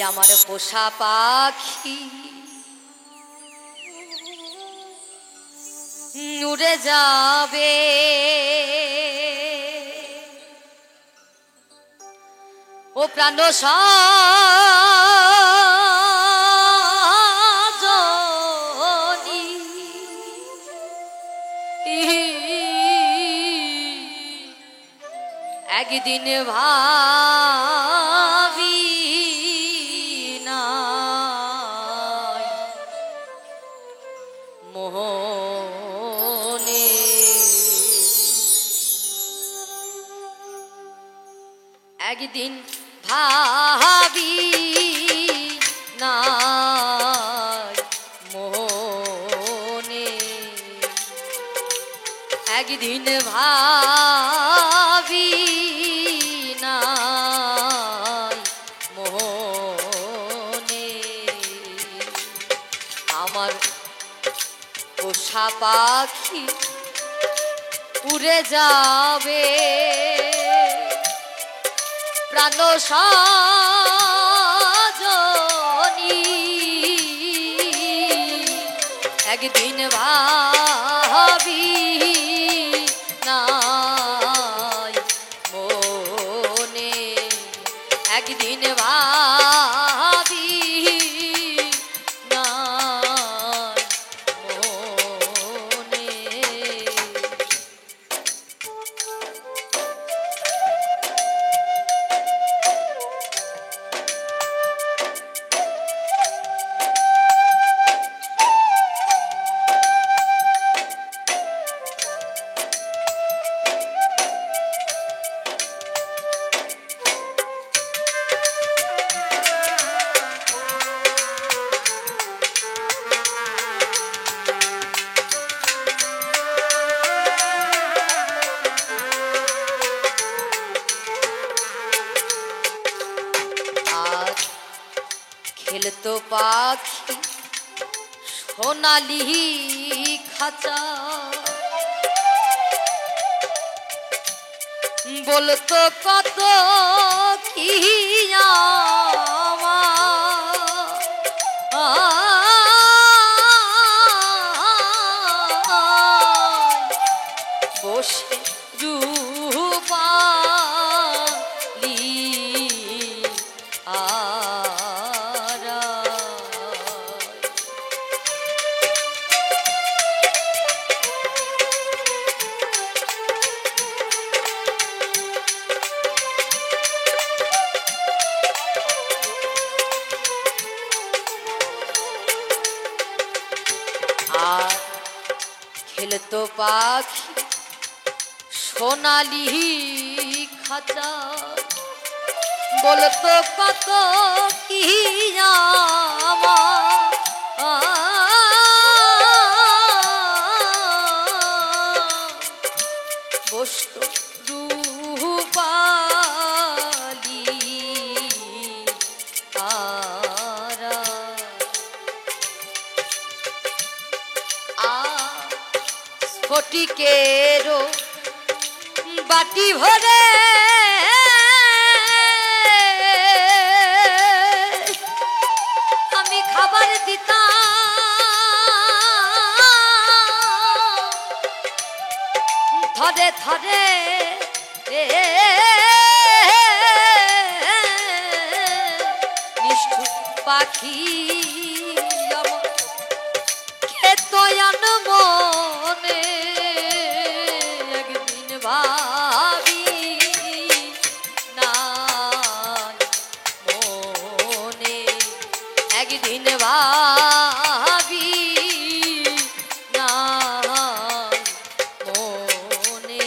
আমার পোষা পাখি উড়ে যাবে, ও প্রাণ সজনী একদিন ভাবি নাই মোহনে একদিন ভাবি নাই মোহনে একদিন ভাবি নাই মোহনে আমার পোষা পাখি উড়ে যাবে, প্রাণ সজনী একদিন ভাবি নাই মনে, একদিন ভাবি নাই মনে। খেলতো পাখি সোনালি খাঁচা, বলতো কত কি বসে রূপালি আর খেলতো পাখি সোনালি খাঁচা, বলতো কত কি বসত রূপালি ফটিকেরও বাটি ভরে আমি খাবার দিতাম, থরে থরে নিষ্ঠুর পাখি আমার খেত মনে একদিন ভাবি নাই মনে, একদিন ভাবি নাই মনে।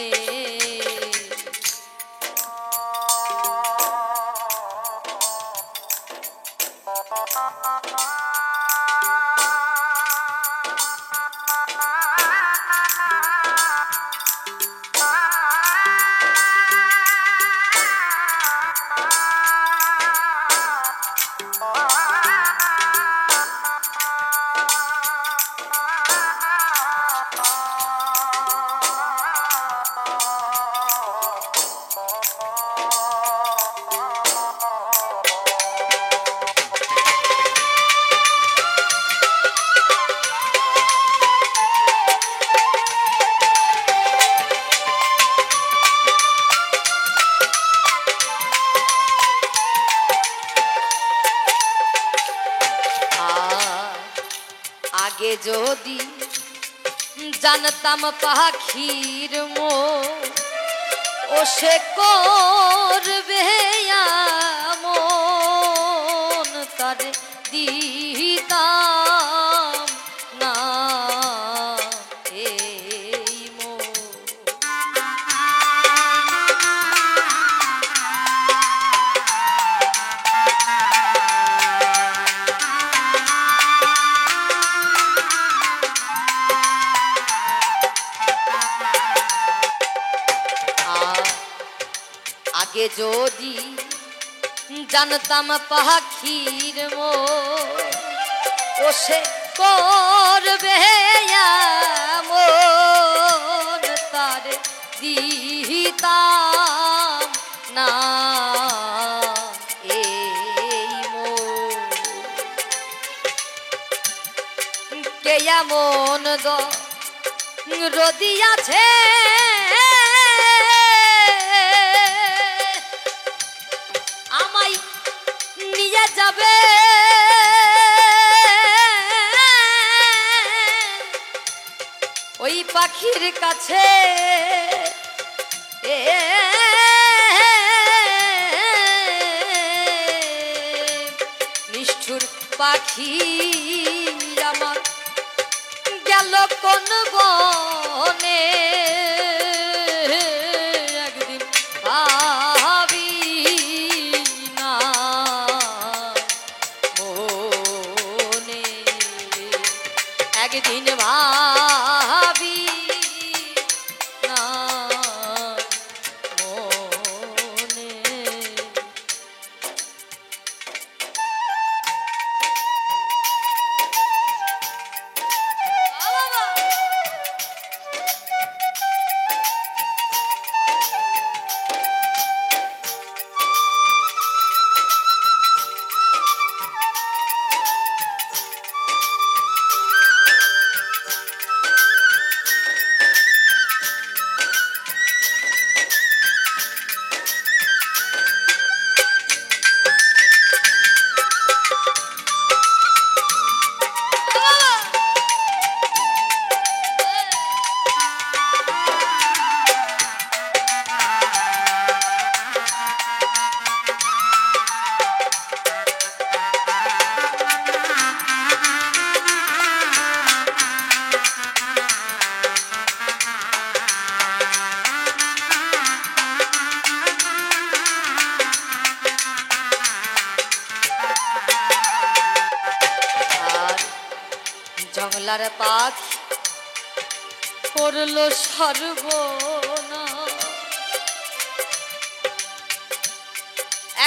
আগে যদি জানতাম পাখির ও সে করবে মন তার দিতাম না এই মন। আগে যদি জানতাম পাখির ও সে করবে মন তার দিতাম না এই মন। কে এমন রদিয়াছে আমায় নিয়ে যাবে ওই পাখির কাছে নিষ্ঠুর পাখি আমার গেল কোন বনে একদিন ভাবি না মনে একদিন ভাবি না মনে। জংলার পাখি করলো সর্বনাশ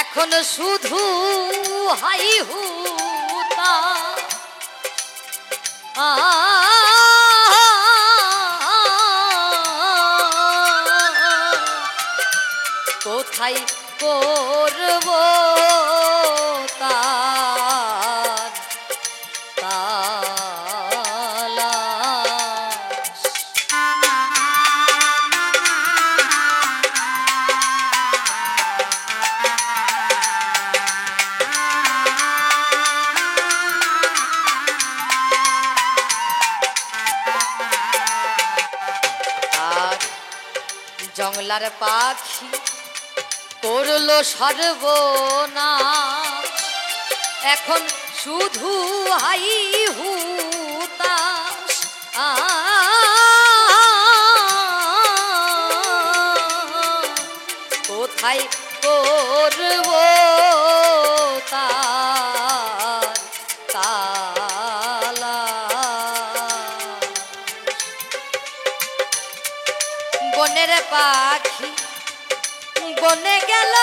এখন শুধু হাই হুতা কোথায় করব তার তালাশ। আর জংলার পাখি করলো সর্বনাশ এখন শুধু হাই হুতাশ কোথায় করব তার তালাশ। বনের পাখি বনে গেল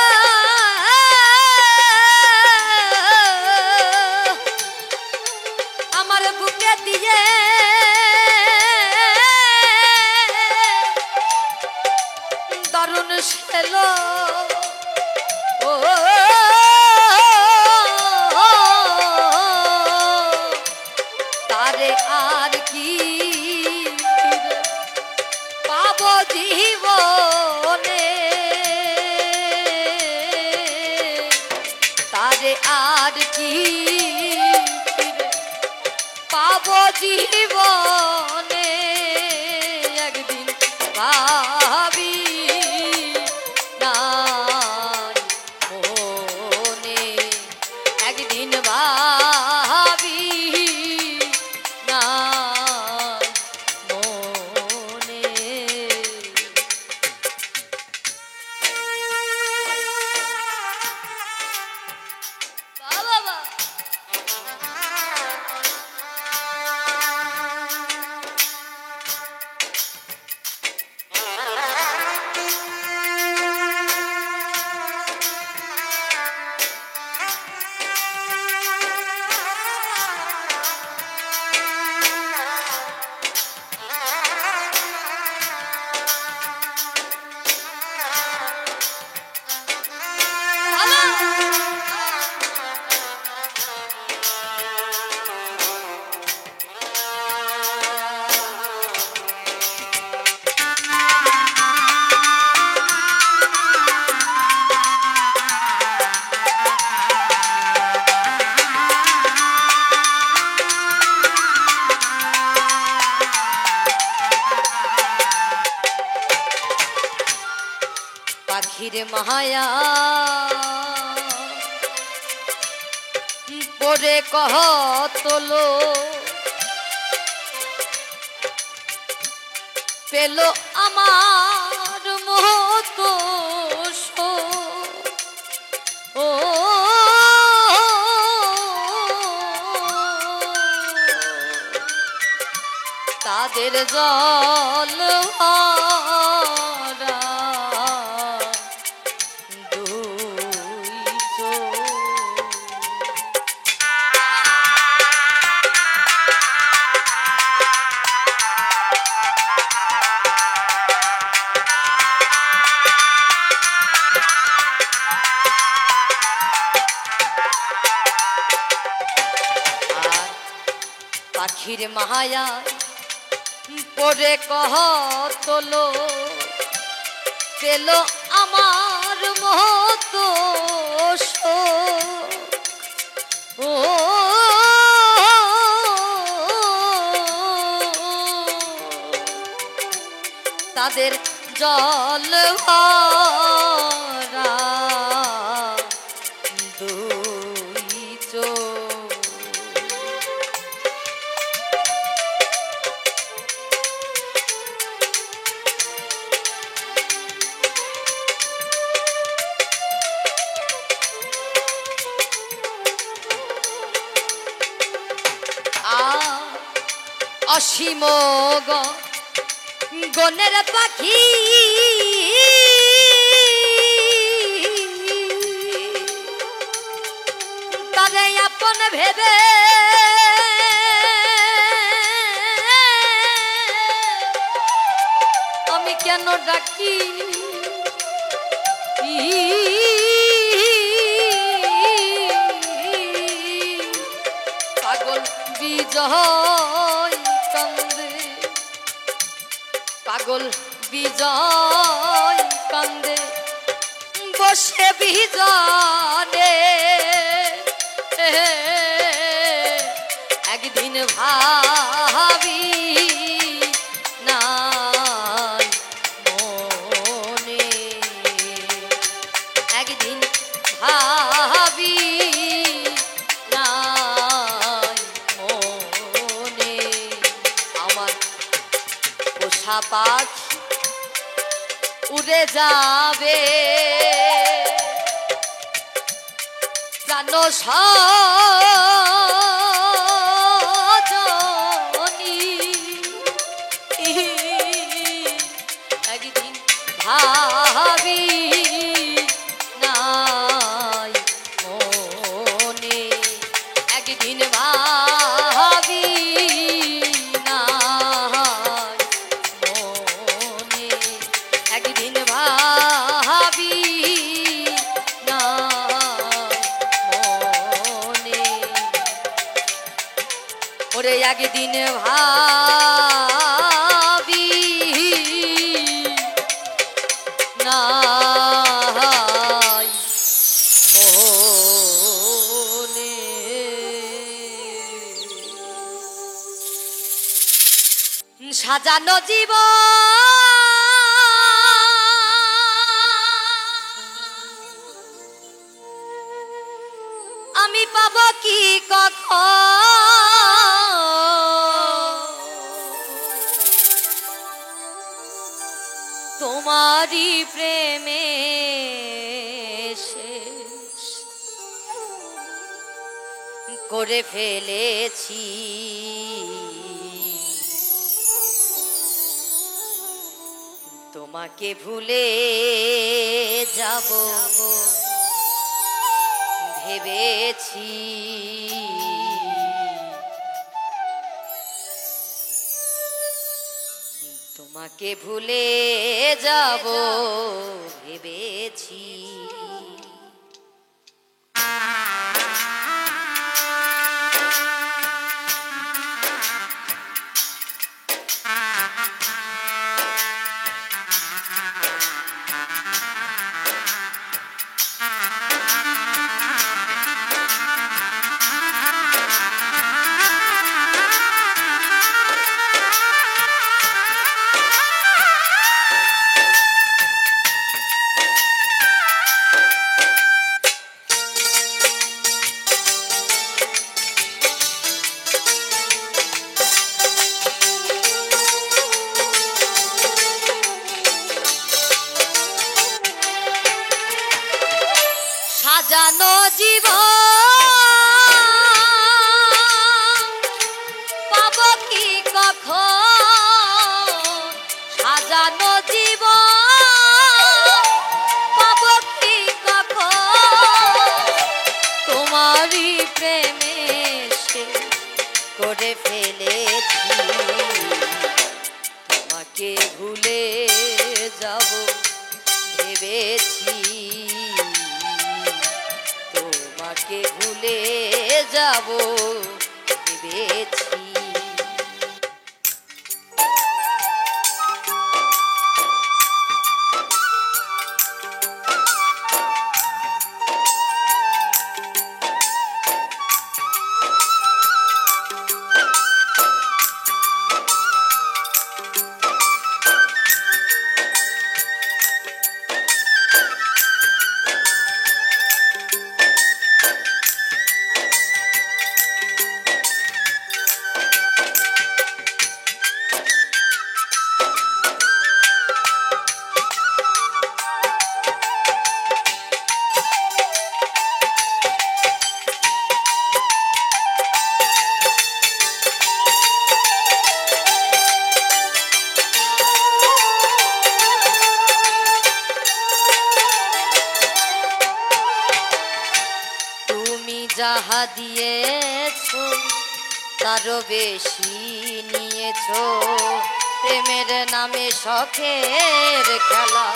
আমার বুকে দিয়ে দারুণ ছিল ও তারে আর কি পাবো জীবনে তারে আর কি পাবো জীবনে একদিন ভাবি নাই মনে একদিন ভাবি নাই মনে বাবা পাখির মায়া পরে কহ তোলো পেল আমার মতো ও তাদের জল পাখির মায়া পরে কহ তোলো পেল আমার মতো ও তাদের জল ভরা দুই চোখ অসীম গনের পাখি তারে আপন ভেবে আমি কেন ডাকি পাগল বিজয় কান্দে পাগল বিজয় কান্দে বসে বিজনে একদিন ভাবি নাই মনে একদিন ভাবি নাই মনে আমার পোষা পাখি উড়ে যাবে প্রাণ সজনী একদিন ভাবি নাই মনে একদিন ভাবি নাই মনে একদিন ভাবি নাই মনে ওরে একদিন ভাবি নাই মনে সাজানো জীবন আমি পাব কি কখন তোমারি প্রেমে শেষ করে ফেলেছি তোমাকে ভুলে যাব ভেবেছি তোমাকে ভুলে যাব ভেবেছি সাজানো জীবন পাব কি কখন সাজানো জীবন পাব কি কখন তোমারই প্রেমে শেষ করে ফেলেছি তোমাকে ভুলে যাব ভেবেছি তোমাকে ভুলে যাব ভেবেছি যাহা দিয়েছো তারও বেশি নিয়েছো প্রেমের নামে শখের খেলা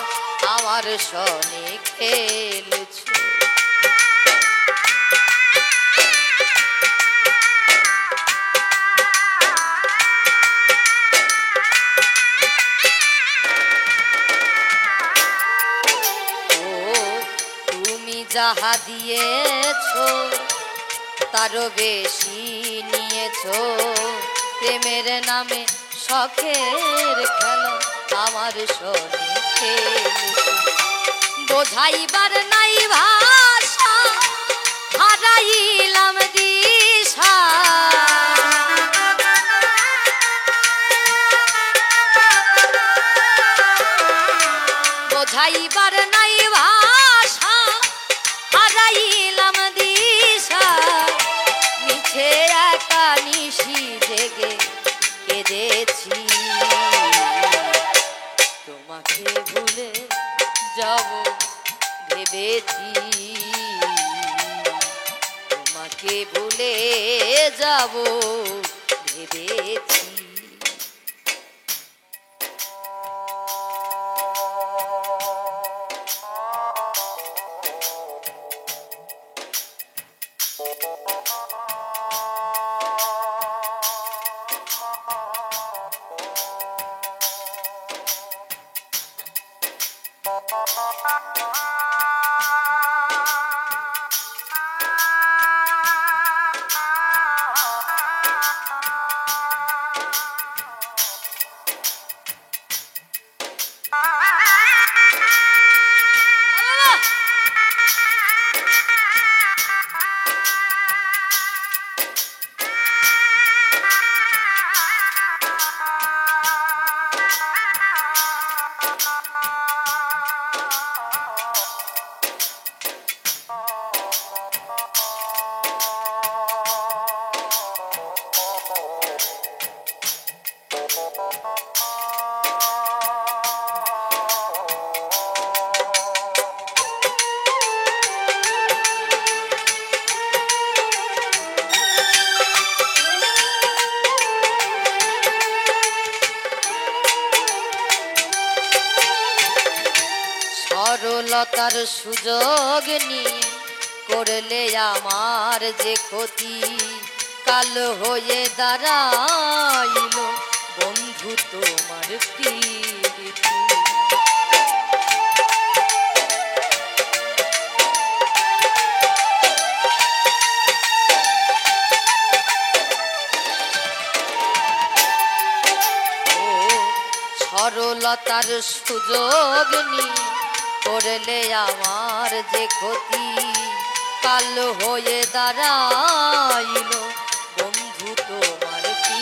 আমার সনে খেলছো তুমি যাহা দিয়েছো তারও বেশি নিয়েছো প্রেমের নামে শখের খেলা আমার সনে খেলছো বোঝাইবার নাই ভাষা হারাইলাম দিশা বোঝাইবার নাই ভাষা হারাইলাম দিশা মিছে একা নিশি জেগে কেঁদেছি তোমাকে ভুলে যাব ভেবেছি তোমাকে ভুলে যাব ভেবেছি সরলতার সুযোগ নিয়ে করলে আমার যে ক্ষতি, কাল হয়ে দাঁড়াইল বন্ধু তোমার প্রীতি। সরলতার সুযোগ নিয়ে করলে আমার যে ক্ষতি, কাল হয়ে দাঁড়াইল বন্ধু তোমার প্রীতি।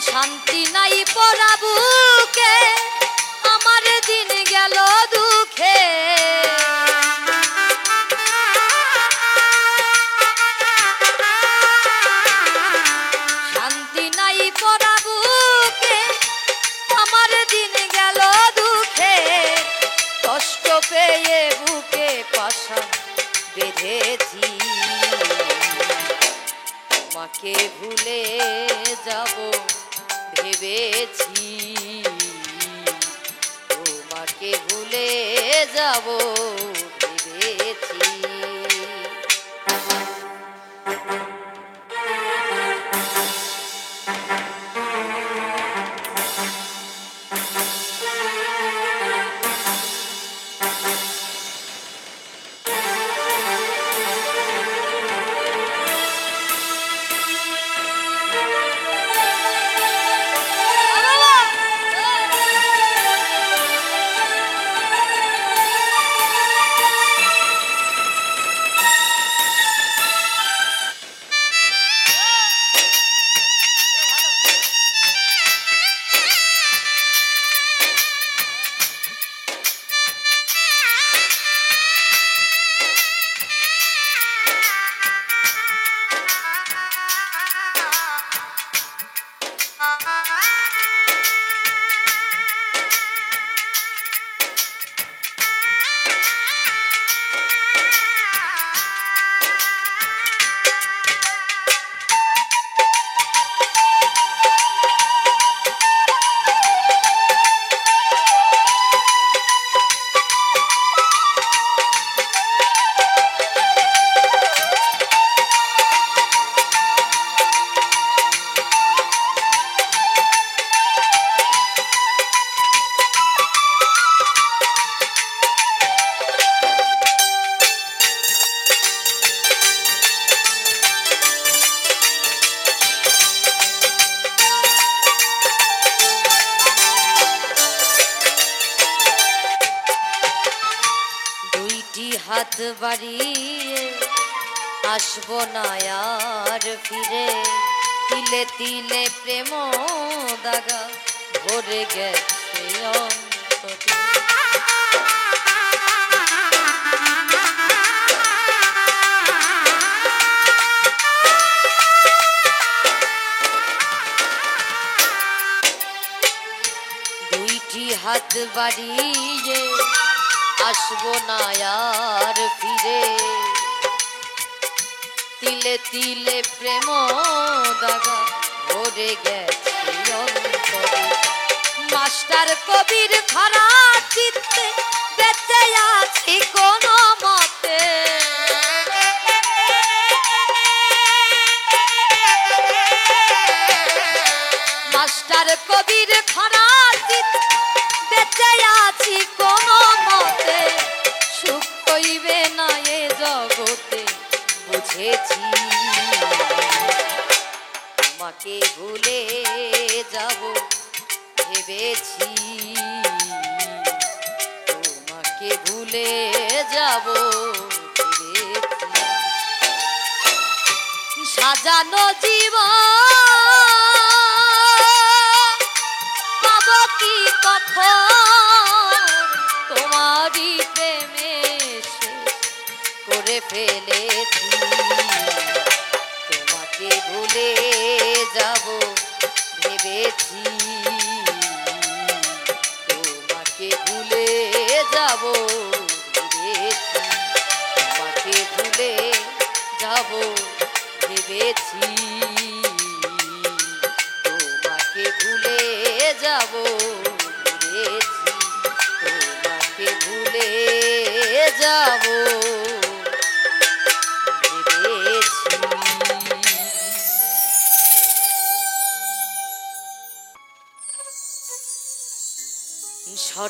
শান্তি নাই পরাবুকে আমার দিন গেল দুঃখে, শান্তি নাই পরাবুকে আমার দিন গেল দুঃখে, কষ্ট পেয়ে বুকে পাশা বেঁধেছি, তোমাকে ভুলে যাব ভেবেছি, তোমাকে ভুলে যাব ভেবেছি। হাত বাড়িয়ে আসবো না আর ফিরে, তিলে তিলে প্রেম দাগা ভরে গেছে অন্তরে। দুইটি হাত বাড়িয়ে আসবো না আর ফিরে, তিলে তিলে প্রেম দাগা ভরে গেছে অন্তরে। মাস্টার কবির খরা চিত্তে বেঁচে আছি কোনো মতে, মাস্টার কবির খরা চিত্তে বেঁচে আছি কোনো মতে, সুখ কইবে না এ জগতে বুঝেছি, তোমাকে ভুলে যাব ভেবেছি, তোমাকে ভুলে যাব ভেবেছি। সাজানো জীবন পাবো কি কখন, তোমারই প্রেমে করে ফেলেছি, তোমাকে ভুলে যাব ভেবেছি, তোমাকে ভুলে যাব ভেবেছি, তোমাকে ভুলে যাব ভেবেছি, তোমাকে ভুলে যাব ভেবেছি।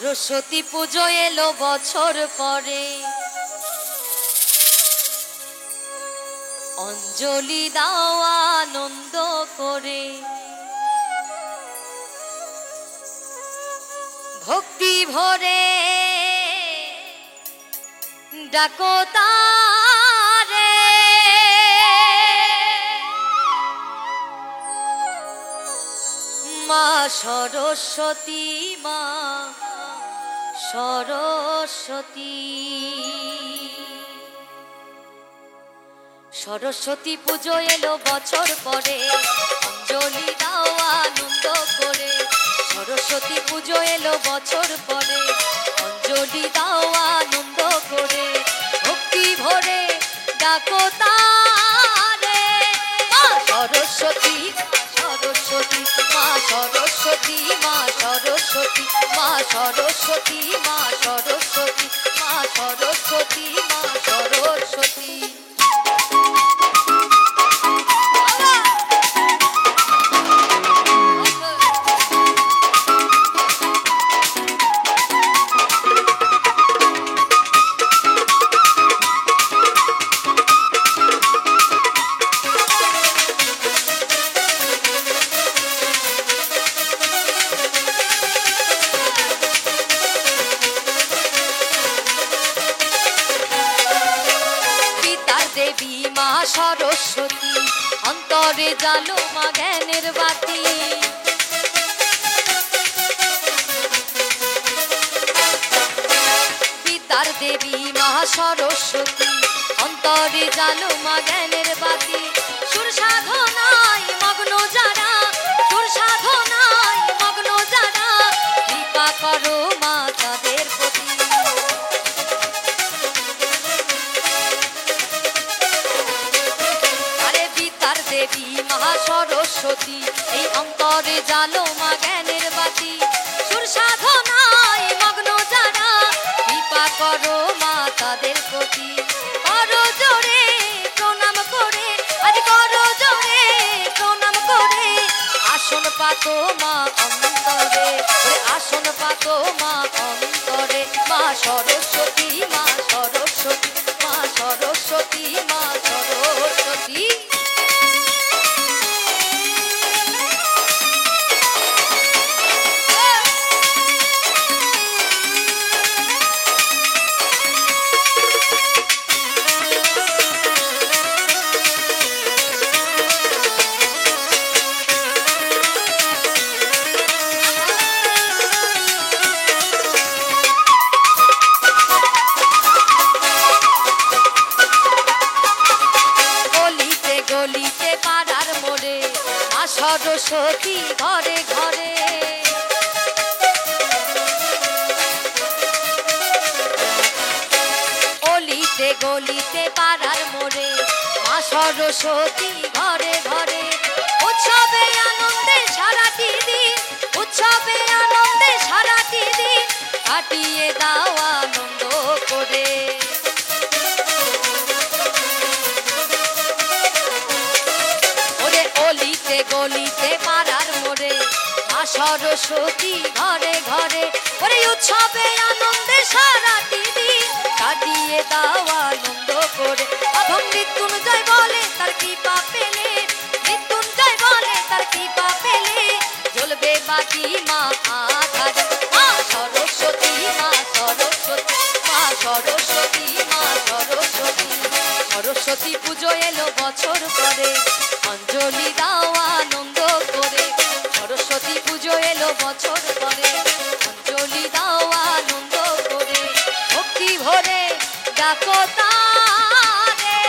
সরস্বতী পুজো এলো বছর পরে, অঞ্জলি দাও আনন্দ করে, ভক্তি ভরে ডাকো তারে, মা সরস্বতী, মা সরস্বতী। সরস্বতী পুজো এলো বছর পরে, অঞ্জলি দাও আনন্দ করে। সরস্বতী পুজো এলো বছর পরে, অঞ্জলি দাও আনন্দ করে, ভক্তি ভরে ডাকো তারে, মা সরস্বতী, সরস্বতী, মা সরস্বতী, মা সরস্বতী, মা সরস্বতী, মা সরস্বতী, মা সরস্বতী, মা সরস্বতী। দেবী মা সরস্বতী, অন্তরে জালো মা জ্ঞানের বাতি। বিদ্যার দেবী মা সরস্বতী, অন্তরে জালো মা জ্ঞানের বাতি। সুর সাধনায় মগ্ন যারা, সুর সাধনায় মগ্ন যারা, কৃপা করো মা তাদের প্রতি। দেবী মহা সরস্বতী, এই অন্তরে জালো মা জ্ঞানের বাতি। সুর সাধনায় মগ্ন যারা, কৃপা করো মা তাদের প্রতি। করো জোরে প্রণাম করে, আজ করো জোরে প্রণাম করে, আসন পাতো মা অন্তরে, আসন পাতো মা অন্তরে। মা সরস্বতী, মা সরস্বতী, মা সরস্বতী, মা সরস্বতী। গলিতে পাড়ার মোড়ে মা সরস্বতী ঘরে ঘরে, অলিতে গলিতে পাড়ার মোড়ে মা সরস্বতী ঘরে ঘরে। উৎসবে আনন্দে সারাটি দিন, উৎসবে আনন্দে সারাটি দিন, কাটিয়ে দাও আনন্দ করে। গলিতে গলিতে পাড়ার মোড়ে মা সরস্বতী ঘরে ঘরে, ওরে উৎসবে আনন্দে সারাটি দিন, কাটিয়ে দাও আনন্দ করে। অধম মৃত্যুঞ্জয় বলে তার কৃপা পেলে, মৃত্যুঞ্জয় বলে তার কৃপা পেলে, জ্বলবে বাতি মা আধার। মা সরস্বতী, মা সরস্বতী, মা সরস্বতী, মা সরস্বতী। সরস্বতী পুজো এলো বছর পরে, অঞ্জলি দাও আনন্দ করে। সরস্বতী পুজো এলো বছর পরে, অঞ্জলি দাও আনন্দ করে, ভক্তি ভরে ডাকো তারে।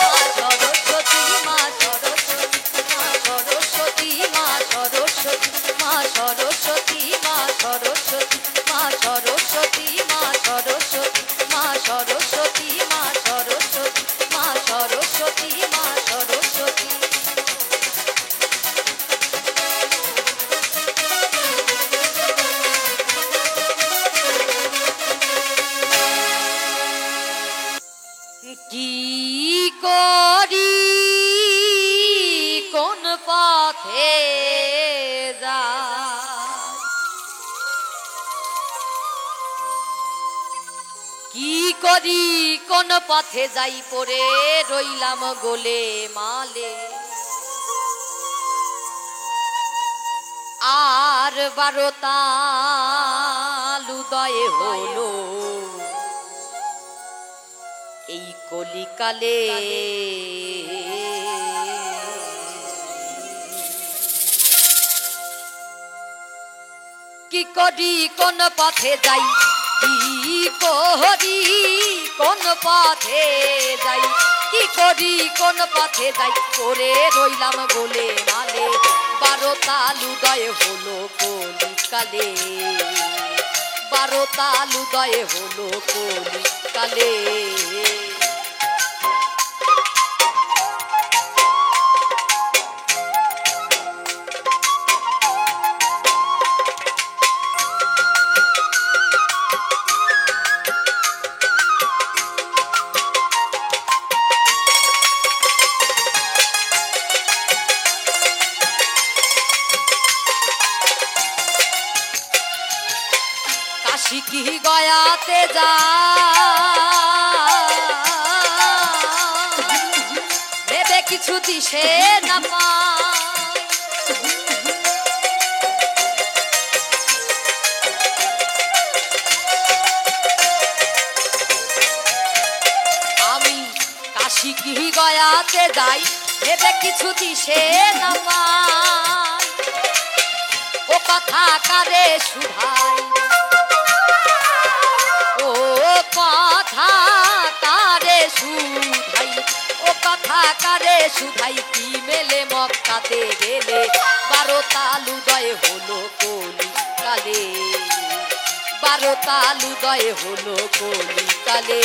মা সরস্বতী, মা সরস্বতী, মা সরস্বতী, মা সরস্বতী, মা সরস্বতী, মা সরস্বতী, মা সরস্বতী, মা সরস্বতী, মা সরস্বতী, মা সরস্বতী, মা সরস্বতী, মা সরস্বতী। কি করি কোন পথে যাই, করি কোন পথে যাই পড়ে রইলাম গোলে মালে আর 12 তাল উদয় হলো এই কলিকালে কি করি কোন পথে যাই কি করি কোন পথে যাই কি করি কোন পথে যাই করে রইলাম গোলে মালে 12 তাল উদয় হলো কলিকালে 12 তাল উদয় হলো কলিকালে কি গয়াতে যা ভেবে কিছু দিশে না পাই আমি কাশী কি গয়াতে যাই ভেবে কিছু দিশে না পাই ও কথা কারে শুধাই কথা কারে শুধাই ও কথা কারে শুধাই কি মেলে মক্কাতে গেলে 12 তাল উদয় হলো কলিকালে 12 তাল উদয় হলো কলিকালে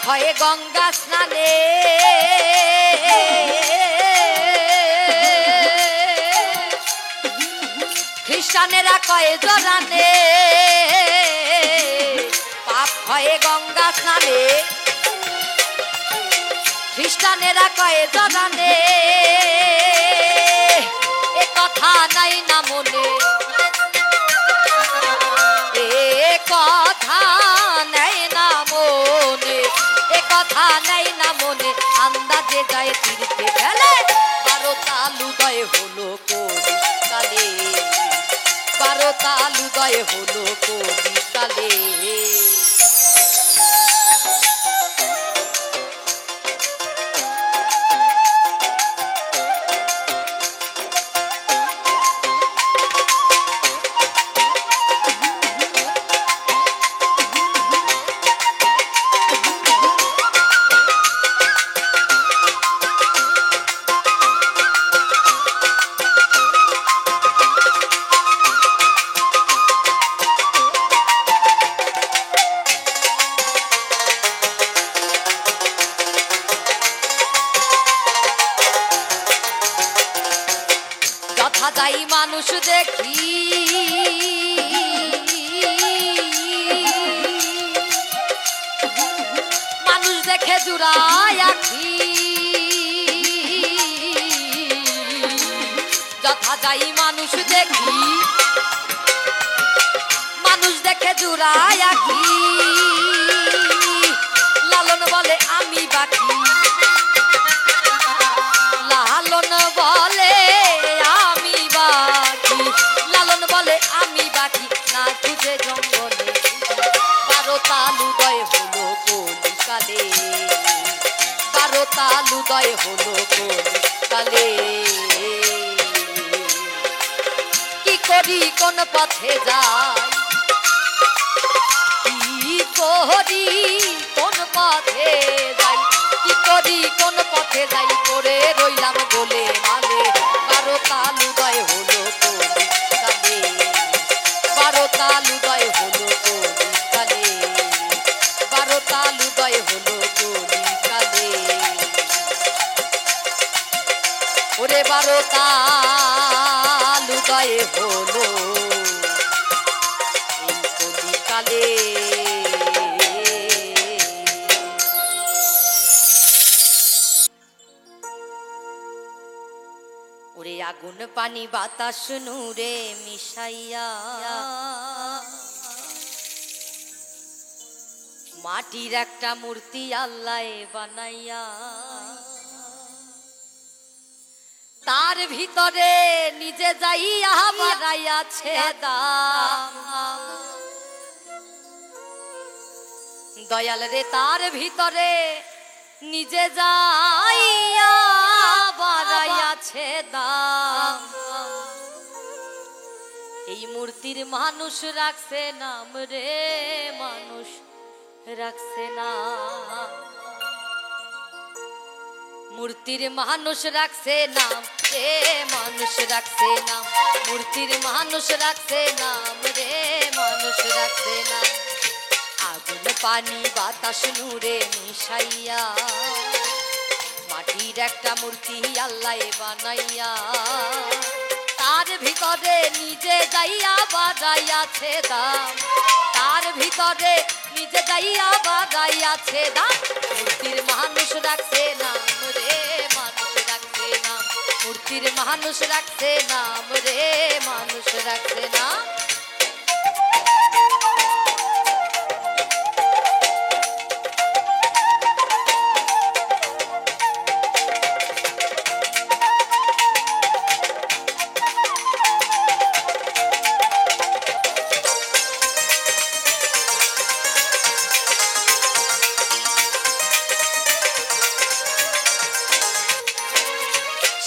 হয় গঙ্গা স্নানে খ্রিস্টানেরা কয় জরানে পাপ হয় গঙ্গা স্নানে খ্রিস্টানেরা কয় জরানে এ কথা নাই না মনে এ কথা নাই না মনে এ কথা নাই না মনে আন্দাজে যায় তীর্থে ফেলে 12 তাল উদয় হলো কলিকালে 12 তাল উদয় হলো কলিকালে যাই মানুষ দেখি মানুষ দেখে জুড়ায় আখি যথা যাই মানুষ দেখি মানুষ দেখে জুড়ায় আখি লালন বলে আমি বাকি লালন বলে লালন বলে আমি বাকি না খুঁজে জঙ্গলে 12 তাল উদয় হলো কলিকালে 12 তাল উদয় হলো কলিকালে কি করি কোন পথে যাই কি করি কোন পথে যাই কি করি কোন পথে যাই করে রইলাম গোলে মালে 12 তাল উদয় হলো কলি কালে 12 তাল উদয় হলো কলি কালে 12 তাল উদয় হলো কলি কালে ওরে 12 তাল উদয় হলো এই কলি কালে ওরে আগুন পানি বাতাস নূরে মিশাইয়া মাটির একটা মূর্তি আল্লাহ বানাইয়া তার ভিতরে নিজে যাইয়া বাড়াইয়াছে দাম দয়াল রে তার ভিতরে নিজে যাইয়া বাড়াইয়াছে দাম এই মূর্তির মানুষ রাখছে নাম রে মানুষ রাখছে না মূর্তির মানুষ রাখছে নাম রে মানুষ রাখছে নাম মূর্তির মানুষ রাখছে নাম রে মানুষ রাখছে নাম আগুন পানি বাতাস নূরে মিশাইয়া মাটির একটা মূর্তি আল্লাহ বানাইয়া তার ভিতরে নিজে যাইয়া বাড়াইয়াছে দাম তার ভিতরে নিজে যাইয়া বাড়াইয়াছে দাম মূর্তির মানুষ রাখছে নাম রে মানুষ রাখছে নাম মূর্তির মানুষ রাখছে নাম রে মানুষ রাখছে নাম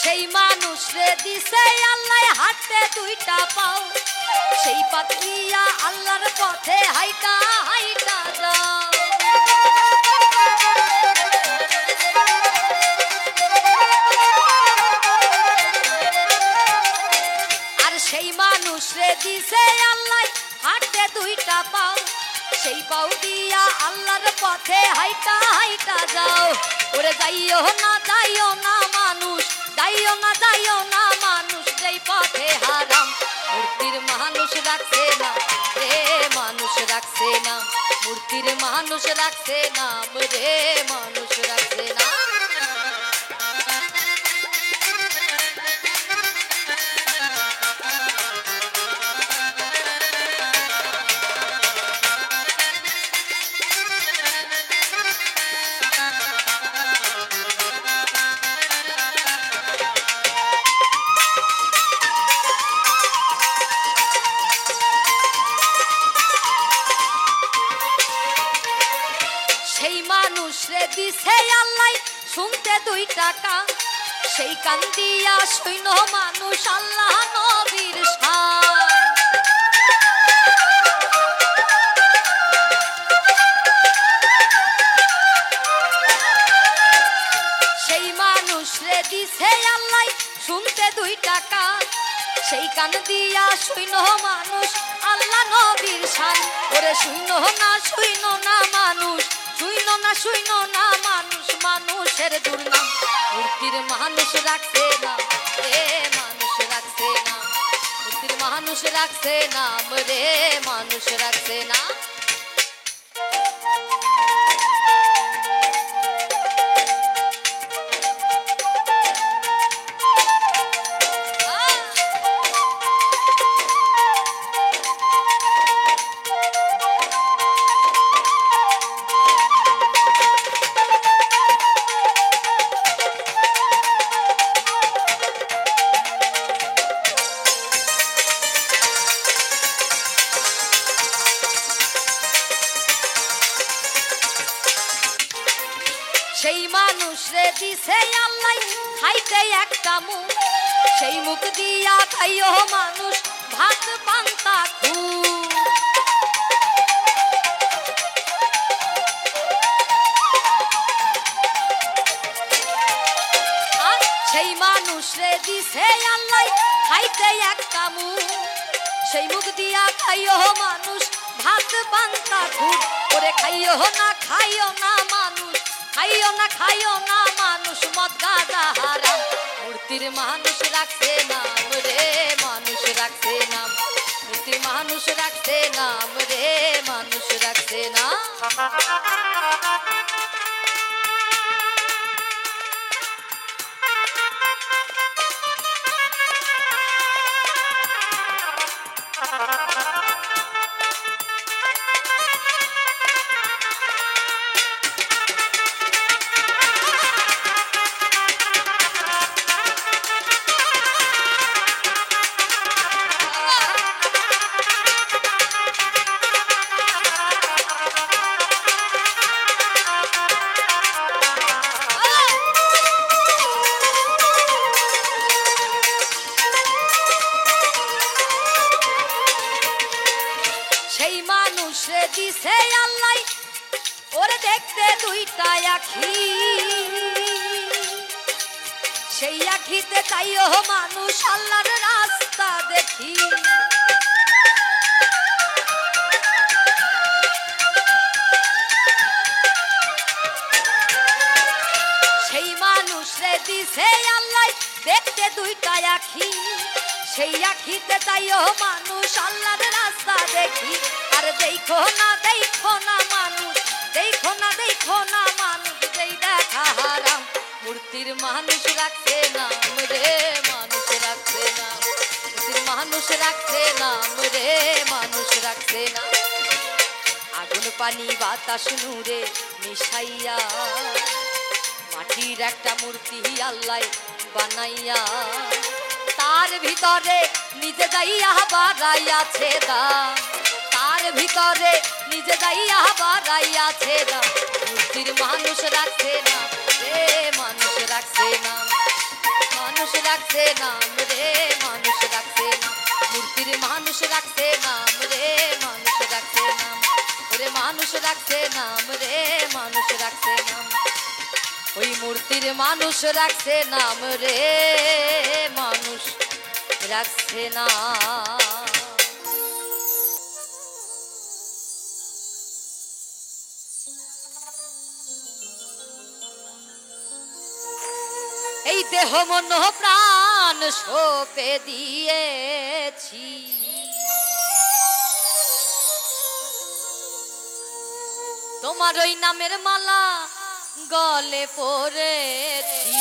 সেই মানুষ রে দিছে আল্লাহ হাতে দুইটা পাও সেই পাতিয়া আল্লাহর পথে হাইটা হাইটা যাও আর সেই মানুষ রে দিছে আল্লাহ হাতে দুইটা পাও সেই পাও দিয়া আল্লাহর পথে হাইটা হাইটা যাও ওরে যাইও না মানুষ যাইও না মানুষ যেই পথে হারাম মূর্তির মানুষ রাখছে না রে মানুষ রাখছে না মূর্তির মানুষ রাখছে নাম রে মানুষ রাখছে না সেই মানুষ রে দিছে আল্লাহ শুনতে 2 টাকা সেই কান দিয়া শুইন মানুষ আল্লাহ নবীর শান সেই মানুষ রে দিছে আল্লাহ শুনতে 2 টাকা সেই কান দিয়া শুইন মানুষ আল্লাহ নবীর শান ওরে শুইন না মানুষ শুইন না মানুষ মানুষের দুর্নাম মূর্তির মানুষ রাখছে না রে মানুষ রাখছে না মূর্তির মানুষ রাখছে নাম রে মানুষ রাখছে না সেই মানুষ রে দিছে আল্লাহ খাইতে একটা মুখ সেই মুখ দিয়া খাইও মানুষ ভাত পান্তা খুব মানুষ রে দিছে আল্লাহ খাইতে একটা মুখ, সেই মুখ দিয়া খাইও মানুষ ভাত পান্তা খুব করে। খাইও না মানুষ, খাইও না মানুষ মদ গাঁজা হারাম। মূর্তির মানুষ রাখছে নাম রে, মানুষ রাখছে নাম। মূর্তির মানুষ রাখছে নাম রে, মানুষ রাখছে না। সেই মানুষ রে দিছে আল্লাহ ওরে দেখতে দুইটা আখি, সেই আখিতে তাইও মানুষ আল্লাহর রাস্তা দেখি। সেই মানুষ রে দিছে আল্লাহ দেখতে দুইটা আখি, সেই আখিতে তাইও মানুষ আল্লাহর রাস্তা দেখি। আর দেখো না মানুষ, দেখো না মানুষ, যেই দেখা হারাম। মূর্তির মানুষ রাখছে নাম রে, মানুষ রাখছে নাম। মূর্তির মানুষ রাখছে নাম রে, মানুষ রাখছে না। আগুন পানি বাতাস নূরে মিশাইয়া মাটির একটা মূর্তি আল্লাহ বানাইয়া, তার ভিতরে নিজে যাইয়া বাড়াইয়াছে দাম, তার ভিতরে নিজে যাইয়া বাড়াইয়াছে দাম। মূর্তির মানুষ রাখছে নাম রে, মানুষ রাখছে নাম। মানুষ রাখছে নাম রে, মানুষ রাখছে নাম। মূর্তির মানুষ রাখছে নাম রে, মানুষ রাখছে নাম। ওরে মানুষ রাখছে নাম রে, মানুষ রাখছে নাম। ওই মূর্তির মানুষ রাখছে নাম রে, মানুষ রাখছে না। এই দেহ মন প্রাণ সঁপে দিয়েছি, তোমার ওই নামের মালা গলে পড়েছি।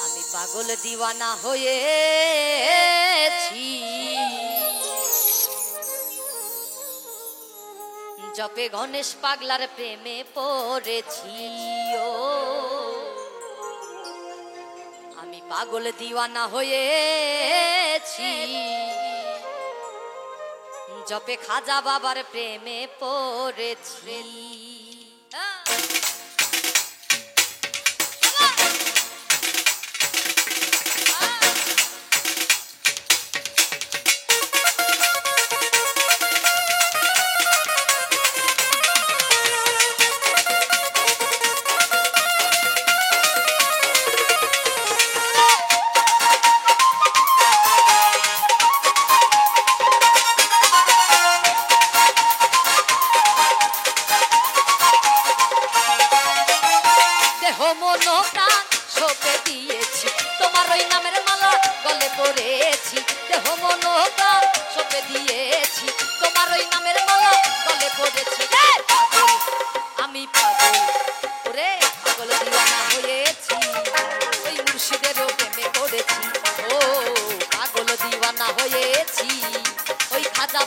আমি পাগল দিওয়ানা হয়েছি, জপে গণেশ পাগলার প্রেমে পড়েছি। ও আমি পাগল দিওয়ানা হয়েছি, জপে খাজা বাবার প্রেমে পড়েছি।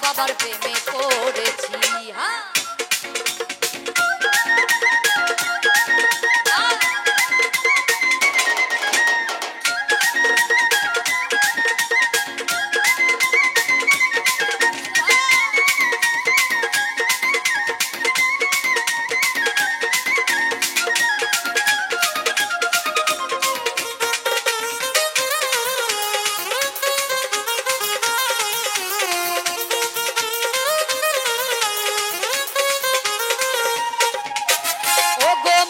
বাবার প্রেমে পড়েছি। হ্যাঁ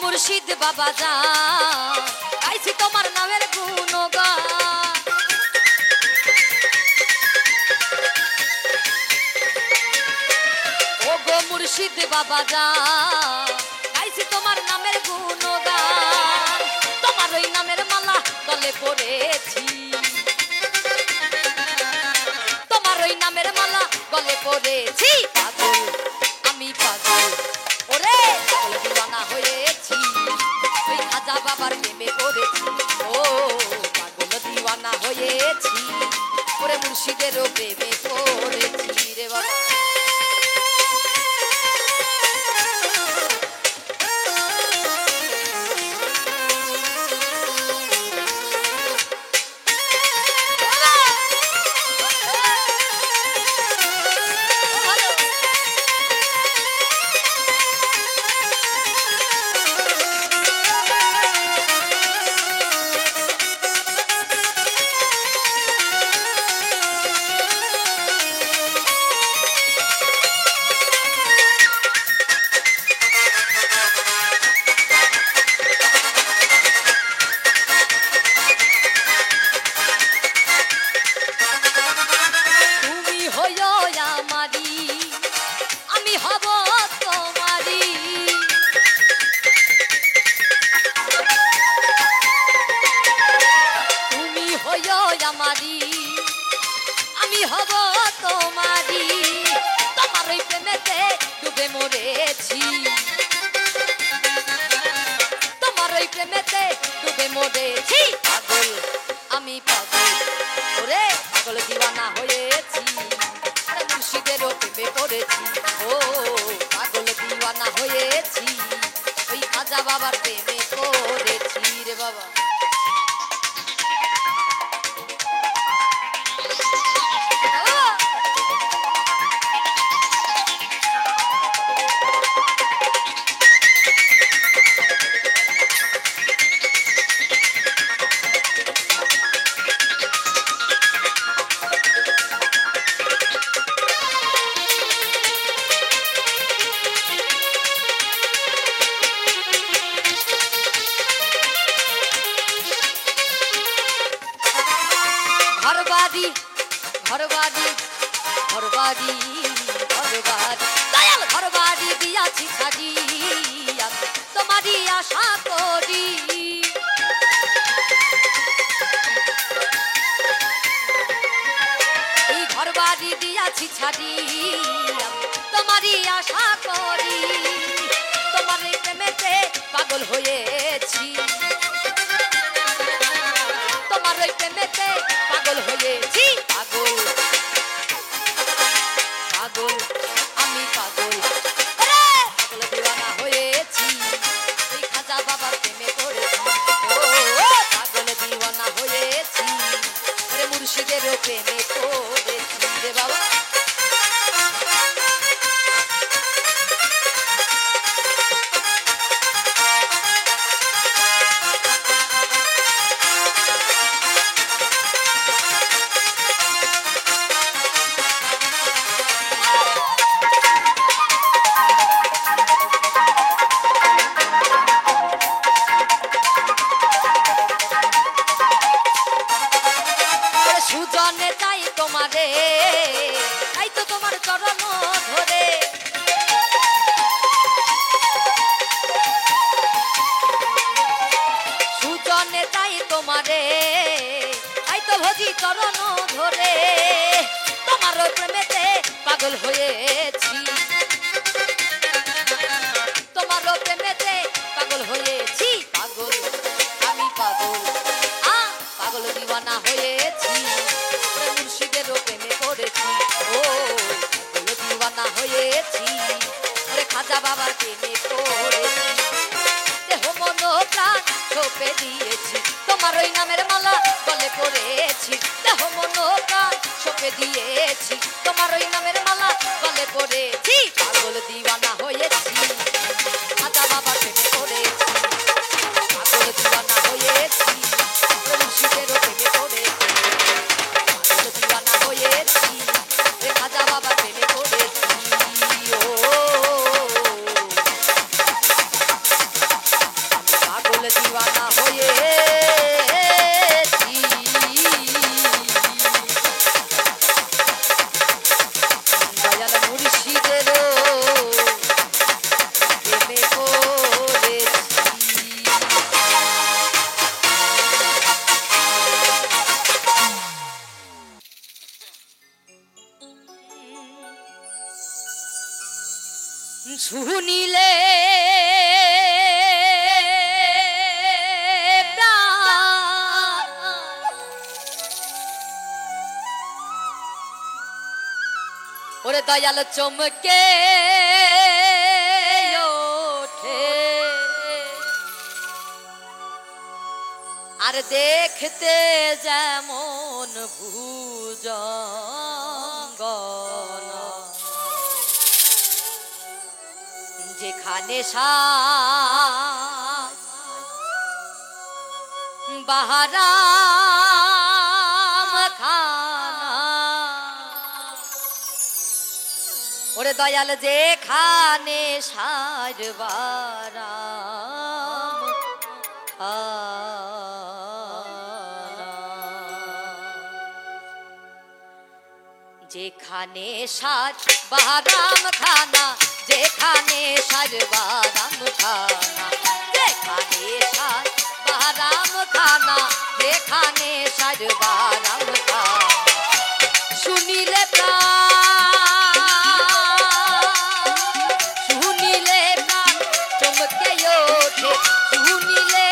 মুর্শিদ বাবা যান গাইছি বাবা যান গাইছি তোমার নামের গুণগান তোমার ওই নামের মালা গলে পড়েছি তোমার ওই নামের মালা গলে পড়েছি পাগল আমি পাগল ওরে পাগল দিওয়ানা হয়েছি ওই খাজা বাবার প্রেমে পড়েছি ও পাগল দিওয়ানা হয়েছি ওরে মুর্শিদেরও প্রেমে পড়েছি রে বাবা আমি হব তোমারি তোমার ওই প্রেমেতে ডুবে মরেছি তোমার ওই প্রেমেতে ডুবে মরেছি পাগল আমি পাগল ওরে পাগল দিওয়ানা হয়েছি মুর্শিদেরও প্রেমে পড়েছি ও পাগল দিওয়ানা হয়েছি ওই খাজা বাবার প্রেমে পড়েছি রে বাবা ঘরবাড়ি ঘরবাড়ি ঘরবাড়ি ঘরবাড়ি দয়াল ঘরবাড়ি দিয়াছি ছাড়ি তোমারই আশা করি এই ঘরবাড়ি দিয়াছি ছাড়ি তোমারই আশা করি তোমার এই প্রেমেতে পাগল হয়েছি তোমার ওই প্রেমেতে পাগল হয়েছি পাগল পাগল আমি পাগল পাগল দিওয়ানা হয়েছি ওই খাজা বাবার প্রেমে পড়েছি ও পাগল দিওয়ানা হয়েছি ওরে মুর্শিদেরও প্রেমে পড়েছি রে বাবা সুজনে চাই তোমারে তাই তো তোমার চরণ ধরে সুজনে চাই তোমারে তাই তো ভজি চরণ ধরে তোমার প্রেমেতে পাগল হয়েছি তোমার প্রেমেতে পাগল হয়েছি পাগল আমি পাগল পাগল দিওয়ানা হয়েছি মুর্শিদেরও প্রেমে পড়েছি ও পাগল দিওয়ানা হয়েছি খাজা বাবার প্রেমে পড়েছি দেহ মন প্রাণ ছোপে দিয়েছি তোমার ওই নামের মালা গলে পড়েছি দেহ মন প্রাণ ছোপে দিয়েছি তোমার ওই নামের মালা গলে পড়েছি পাগল দিওয়ানা হয়েছি খাজা বাবার প্রেমে পড়েছি পাগল দিওয়ানা হয়েছি মুর্শিদেরও প্রেমে পড়েছি পাগল দিওয়ানা হয়েছি খাজা বাবার প্রেমে পড়েছি ও পাগল দিওয়ানা হয়েছি দয়াল মুর্শিদেরও শুনিলে ওরে দয়াল চমকে ওঠে আর দেখতে যেমন ভুজঙ্গন যেখানে বাহারাম খানা ওরে দয়াল যেখানে সারবারাম যেখানে সার বারাম খানা যেখানে সারবারাম খানা যেখানে সার বারাম খানা যেখানে সারবারাম খানা শুনিলে শুনিলে চমকে ওঠে শুনিলে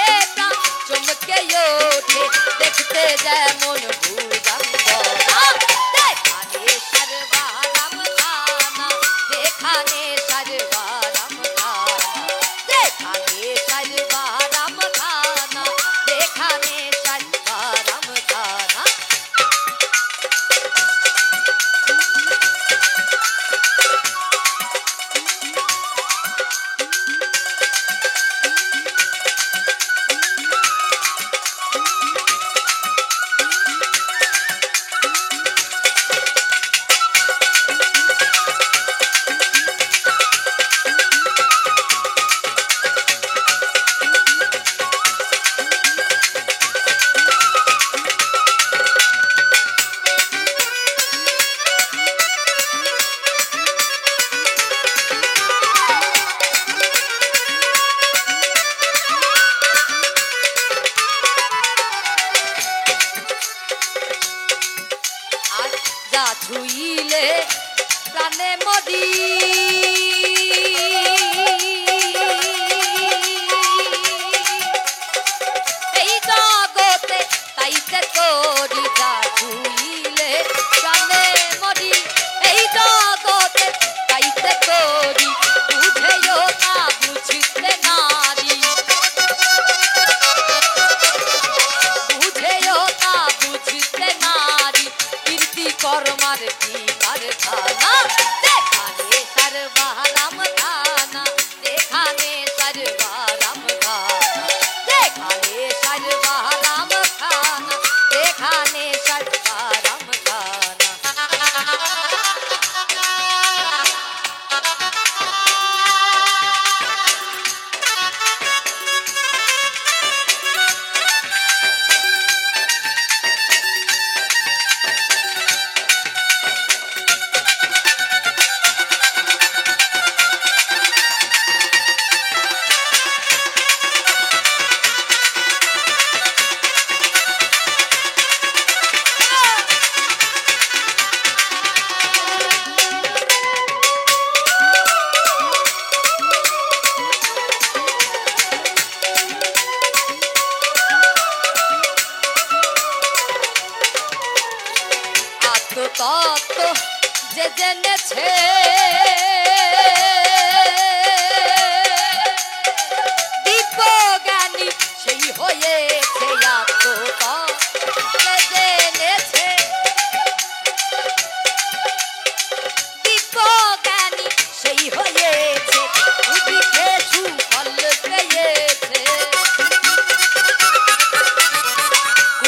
চমকে ওঠে দেখতে যেমন ছুইলে প্রাণে মরি এই জগতে তাইতে করি যা ছুইলে প্রাণে মরি এই জগতে তাইতে করি বুঝেও না বুঝতে নারী বুঝেও না বুঝতে নারী কীর্তি কর্মার কি কারখানা যেখানে সর্বারাম খানা যেখানে সর্বারাম খানা যেখানে সর্বারাম খানা যেখানে সর্বারাম খানা তত্ত্ব যে জেনেছে দিব্য জ্ঞানী সেই হয়েছে আত্মতত্ত্ব যে জেনেছে দিব্য জ্ঞানী সেই হয়েছে উদিকে সুফল পেয়েছে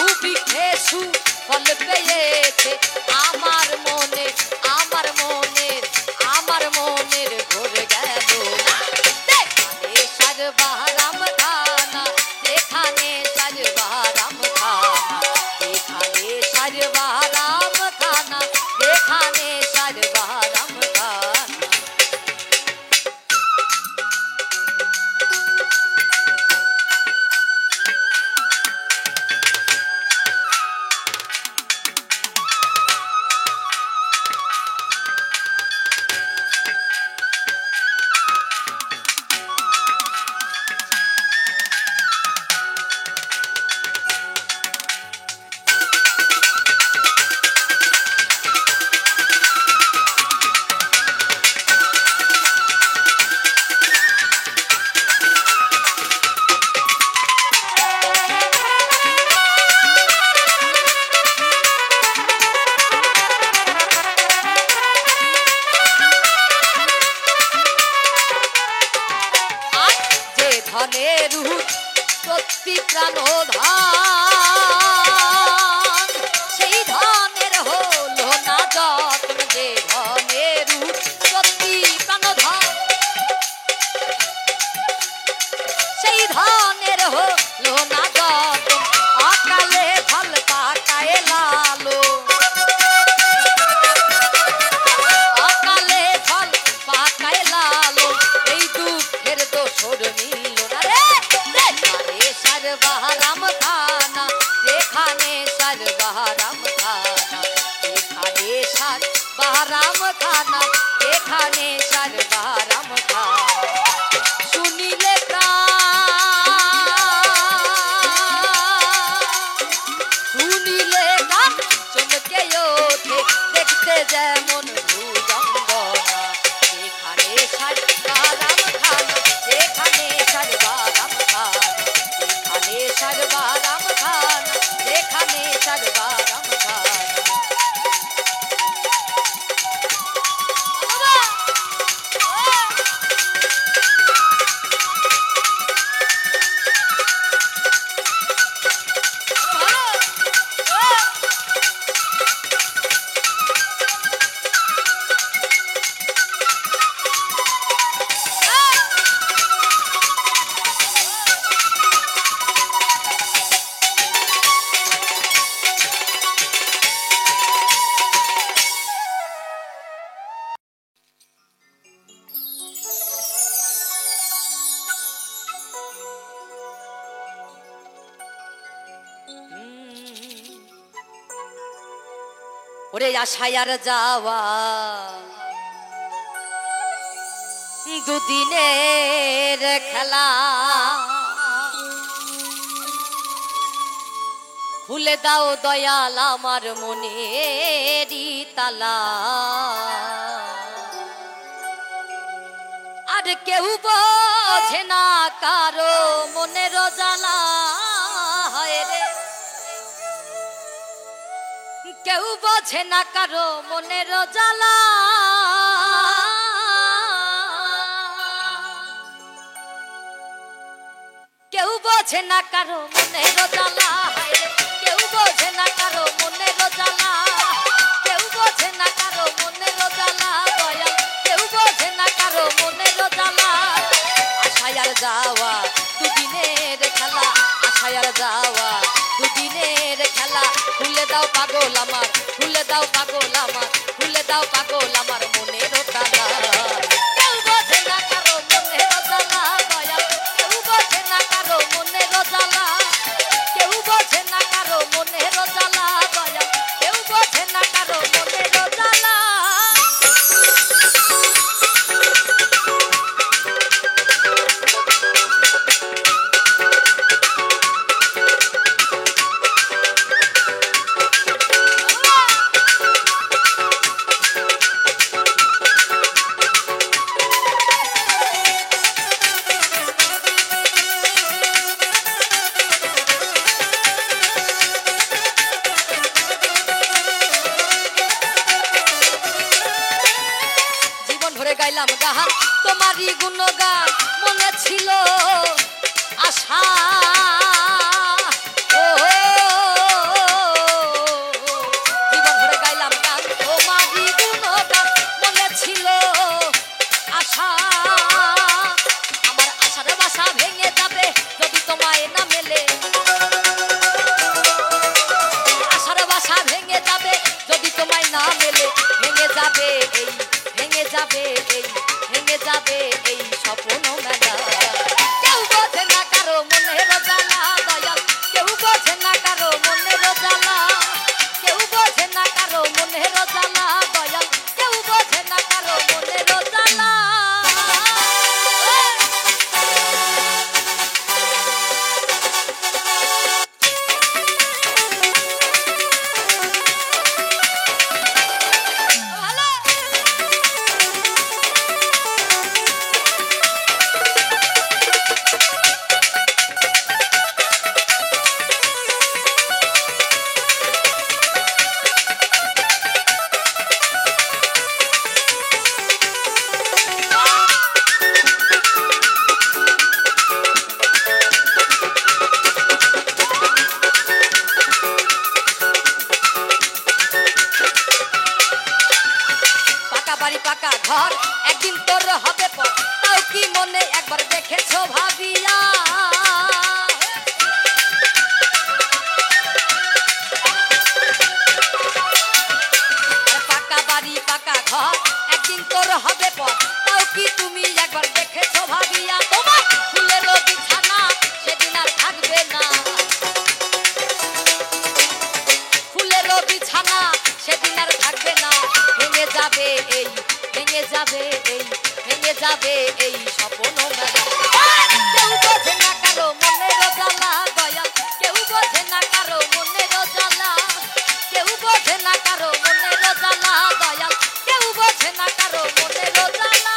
উদিকে সুফল পেয়েছে আমার মনে আমার মনের আমার মনের ঘুরে গেল যেখানে সর্বারাম খানা যেখানে সর্বারাম খানা যেখানে সর্বারাম খানা যেখানে সর্বারাম খানা প্রাণধান সেই ধনের হলো না যত্ন যে ধনের সত্যি প্রাণধান সেই ধনের হলো না যত্ন অকালে ফল পাকায় লালো অকালে ফল পাকায় লালো এই দুঃখের দোসর মিল না রে যেখানে সর্বহারাম খানা যেখানে সর্বহারাম খানা যেখানে সর্বহারাম খানা যেখানে সর্বহারাম খানা শুনিলে শুনিলে গান চমকে ওঠে দেখতে যেমন ভুজঙ্গনা যেখানে সর্বহারাম খানা যেখানে সর্বহারাম খানা যেখানে সর্বহারাম খানা যেখানে সর্বহারাম খানা ওরে আশায় আর যাওয়া দুদিনের খেলা খুলে দাও দয়াল আমার মনেরই তালা আর কেউ বোঝে না কারো মনের জ্বালা হয় রে কেউ বোঝে না কারো মনের জ্বালা কেউ বোঝে না কারো মনের জ্বালা কেউ বোঝে না কারো মনের জ্বালা কেউ বোঝে না কারো মনের জ্বালা দয়াল কেউ বোঝে না কারো মনের জ্বালা আশায় আর যাওয়া দুদিনের খেলা আশায় আর যাওয়া দুদিনের খেলা খুলে দাও পাগল আমার খুলে দাও পাগল আমার খুলে দাও পাগল আমার মনের তালা কেউ বোঝে না কারো মনের জ্বালা দয়াল কেউ বোঝে না কারো মনের জ্বালা কেউ বোঝে না কারো মনের জ্বালা দয়াল কেউ বোঝে না কারো মনের জ্বালা গাইলাম গান তোমারই গুণগান মনে ছিল আশা ও জীবন ভরে গাইলাম গান তোমারই গুণগান মনে ছিল আশা আমার আশার বাসা ভেঙে যাবে যদি তোমায় না মেলে আশার বাসা ভেঙে যাবে যদি তোমায় না মেলে ভেঙে যাবে এই ভেঙে যাবে এই স্বপ্ন মেলা কেউ বোঝে না কারো মনের জ্বালা দয়াল কেউ বোঝে না কারো মনের জ্বালা কেউ বোঝে না কারো মনের জ্বালা দয়াল কেউ বোঝে না কারো মনের জ্বালা পাকা ঘর একদিন তোর হবে পর তাও কি মনে একবার দেখেছো ভাবিয়া পাকা বাড়ি পাকা ঘর একদিন তোর হবে পর তাও কি তুমি একবার দেখেছো ভাবিয়া তোমার ফুলেরও বিছানা সেদিন আর থাকবে না ফুলেরও বিছানা সেদিন আর থাকবে না ভেঙে যাবে এই ভেঙে যাবে এই ভেঙে যাবে এই স্বপ্ন মেলা কেউ বোঝে না কারো মনের জ্বালা দয়াল কেউ বোঝে না কারো মনের জ্বালা কেউ বোঝে না কারো মনের জ্বালা দয়াল কেউ বোঝে না কারো মনের জ্বালা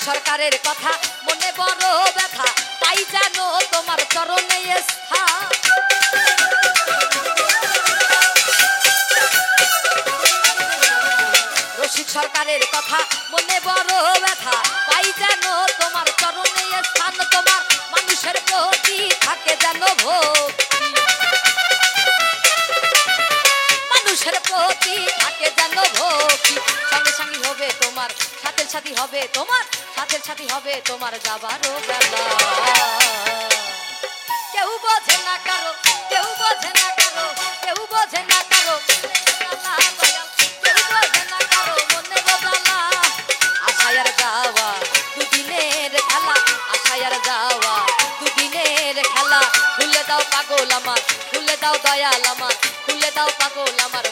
সরকারের কথা মনে বড় ব্যথা তাই জানো তোমার চরণে স্থান রসিক সরকারের কথা মনে বড় ব্যথা তাই জানো তোমার চরণে স্থান তোমার মানুষের প্রতি থাকে যেন ভক্তি মানুষের প্রতি থাকে যেন ভক্তি সঙ্গে সঙ্গে হবে তোমার সাথে সাথী হবে তোমার সাথে সাথী হবে তোমার যাবারও বেলা কেউ বোঝে না কারো কেউ বোঝে না কারো কেউ বোঝে না কারো কেউ বোঝে না কারো মনে বোঝালা আশায়ার যাওয়া দুদিনের খেলা আশায়ার যাওয়া দুদিনের খেলা খুলে দাও পাগল আমার খুলে দাও দয়াল আমার খুলে দাও পাগল আমার